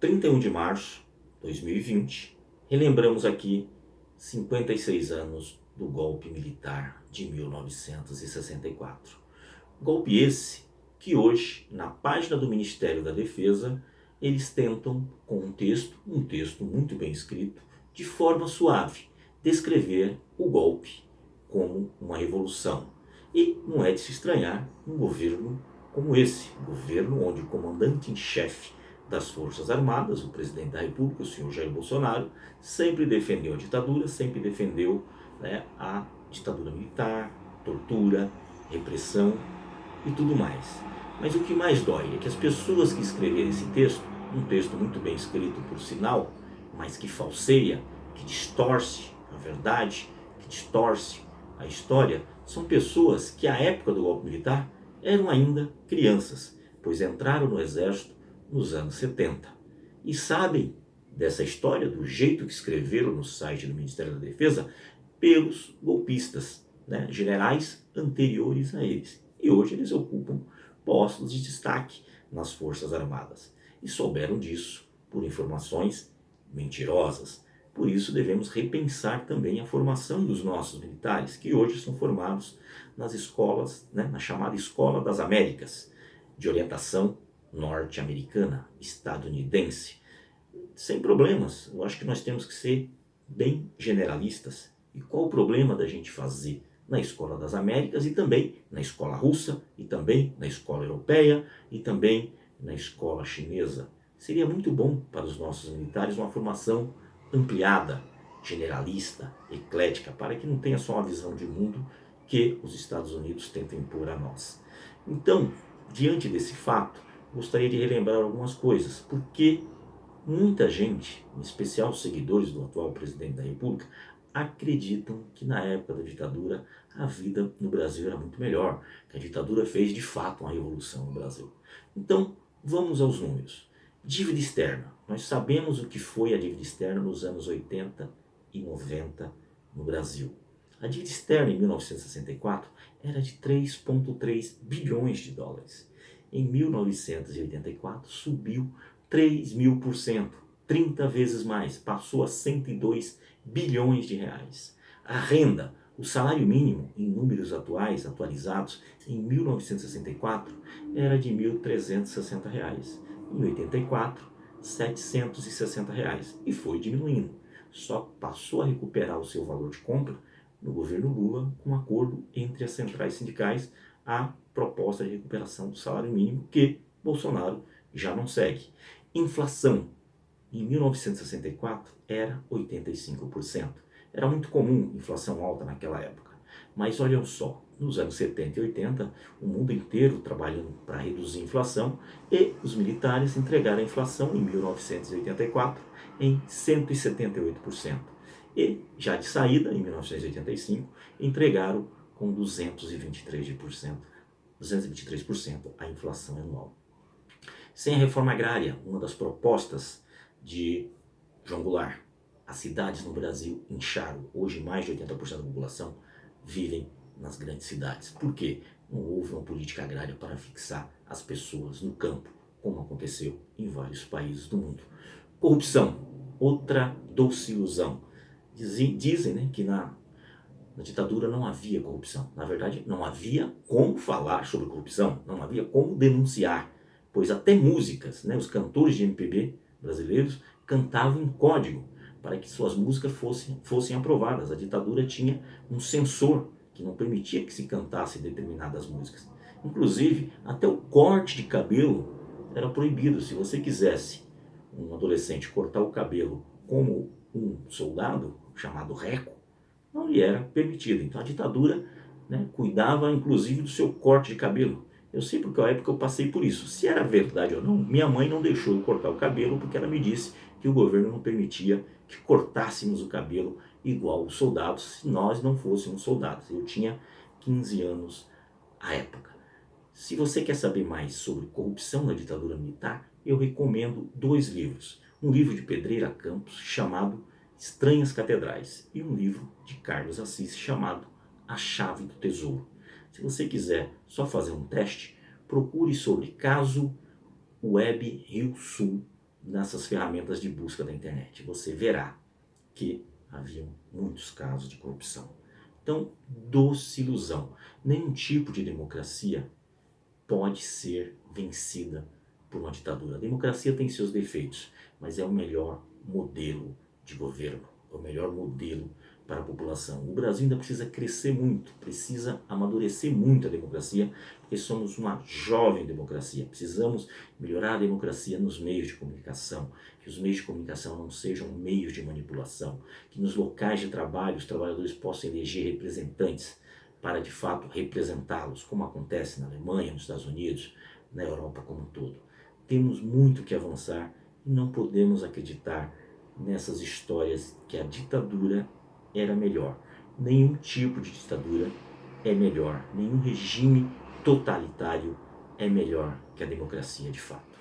31 de março de 2020, relembramos aqui 56 anos do golpe militar de 1964. Golpe esse que hoje, na página do Ministério da Defesa, eles tentam, com um texto muito bem escrito, de forma suave, descrever o golpe como uma revolução. E não é de se estranhar um governo como esse, um governo onde o comandante em chefe das Forças Armadas, o presidente da República, o senhor Jair Bolsonaro, sempre defendeu a ditadura, sempre defendeu, a ditadura militar, tortura, repressão e tudo mais. Mas o que mais dói é que as pessoas que escreveram esse texto, um texto muito bem escrito por sinal, mas que falseia, que distorce a verdade, que distorce a história, são pessoas que à época do golpe militar eram ainda crianças, pois entraram no exército nos anos 70. E sabem dessa história, do jeito que escreveram no site do Ministério da Defesa, pelos golpistas, generais anteriores a eles. E hoje eles ocupam postos de destaque nas Forças Armadas. E souberam disso por informações mentirosas. Por isso devemos repensar também a formação dos nossos militares, que hoje são formados nas escolas, na chamada Escola das Américas, de orientação norte-americana, estadunidense. Sem problemas, eu acho que nós temos que ser bem generalistas. E qual o problema da gente fazer na Escola das Américas e também na escola russa, e também na escola europeia, e também na escola chinesa? Seria muito bom para os nossos militares uma formação ampliada, generalista, eclética, para que não tenha só uma visão de mundo que os Estados Unidos tentam impor a nós. Então, diante desse fato, gostaria de relembrar algumas coisas, porque muita gente, em especial os seguidores do atual presidente da República, acreditam que na época da ditadura a vida no Brasil era muito melhor, que a ditadura fez de fato uma revolução no Brasil. Então, vamos aos números. Dívida externa. Nós sabemos o que foi a dívida externa nos anos 80 e 90 no Brasil. A dívida externa em 1964 era de 3,3 bilhões de dólares. Em 1984 subiu 3.000%, 30 vezes mais, passou a 102 bilhões de reais. A renda, o salário mínimo em números atuais, atualizados, em 1964 era de R$ 1.360. Em 84, R$ 760 e foi diminuindo. Só passou a recuperar o seu valor de compra no governo Lula com um acordo entre as centrais sindicais, a proposta de recuperação do salário mínimo que Bolsonaro já não segue. Inflação em 1964 era 85%. Era muito comum inflação alta naquela época. Mas olham só, nos anos 70 e 80, o mundo inteiro trabalhando para reduzir a inflação e os militares entregaram a inflação em 1984 em 178%. E, já de saída, em 1985, entregaram com 223% a inflação anual. Sem a reforma agrária, uma das propostas de João Goulart, as cidades no Brasil incharam. Hoje mais de 80% da população vivem nas grandes cidades. Por quê? Não houve uma política agrária para fixar as pessoas no campo, como aconteceu em vários países do mundo. Corrupção, outra doce ilusão. Dizem que na ditadura não havia corrupção. Na verdade, não havia como falar sobre corrupção, não havia como denunciar, pois até músicas, os cantores de MPB brasileiros cantavam em código para que suas músicas fossem aprovadas. A ditadura tinha um censor que não permitia que se cantasse determinadas músicas. Inclusive, até o corte de cabelo era proibido. Se você quisesse, um adolescente, cortar o cabelo como um soldado, chamado reco, não lhe era permitido. Então a ditadura cuidava inclusive do seu corte de cabelo. Eu sei porque à época eu passei por isso. Se era verdade ou não, minha mãe não deixou eu cortar o cabelo porque ela me disse que o governo não permitia que cortássemos o cabelo igual os soldados se nós não fôssemos soldados. Eu tinha 15 anos à época. Se você quer saber mais sobre corrupção na ditadura militar, eu recomendo 2 livros. Um livro de Pedreira Campos chamado Estranhas Catedrais e um livro de Carlos Assis chamado A Chave do Tesouro. Se você quiser só fazer um teste, procure sobre caso Web Rio Sul nessas ferramentas de busca da internet. Você verá que haviam muitos casos de corrupção. Então, doce ilusão. Nenhum tipo de democracia pode ser vencida por uma ditadura. A democracia tem seus defeitos, mas é o melhor modelo de governo, é o melhor modelo para a população. O Brasil ainda precisa crescer muito, precisa amadurecer muito a democracia, porque somos uma jovem democracia. Precisamos melhorar a democracia nos meios de comunicação, que os meios de comunicação não sejam meios de manipulação, que nos locais de trabalho os trabalhadores possam eleger representantes para de fato representá-los, como acontece na Alemanha, nos Estados Unidos, na Europa como um todo. Temos muito que avançar e não podemos acreditar nessas histórias que a ditadura era melhor. Nenhum tipo de ditadura é melhor, nenhum regime totalitário é melhor que a democracia de fato.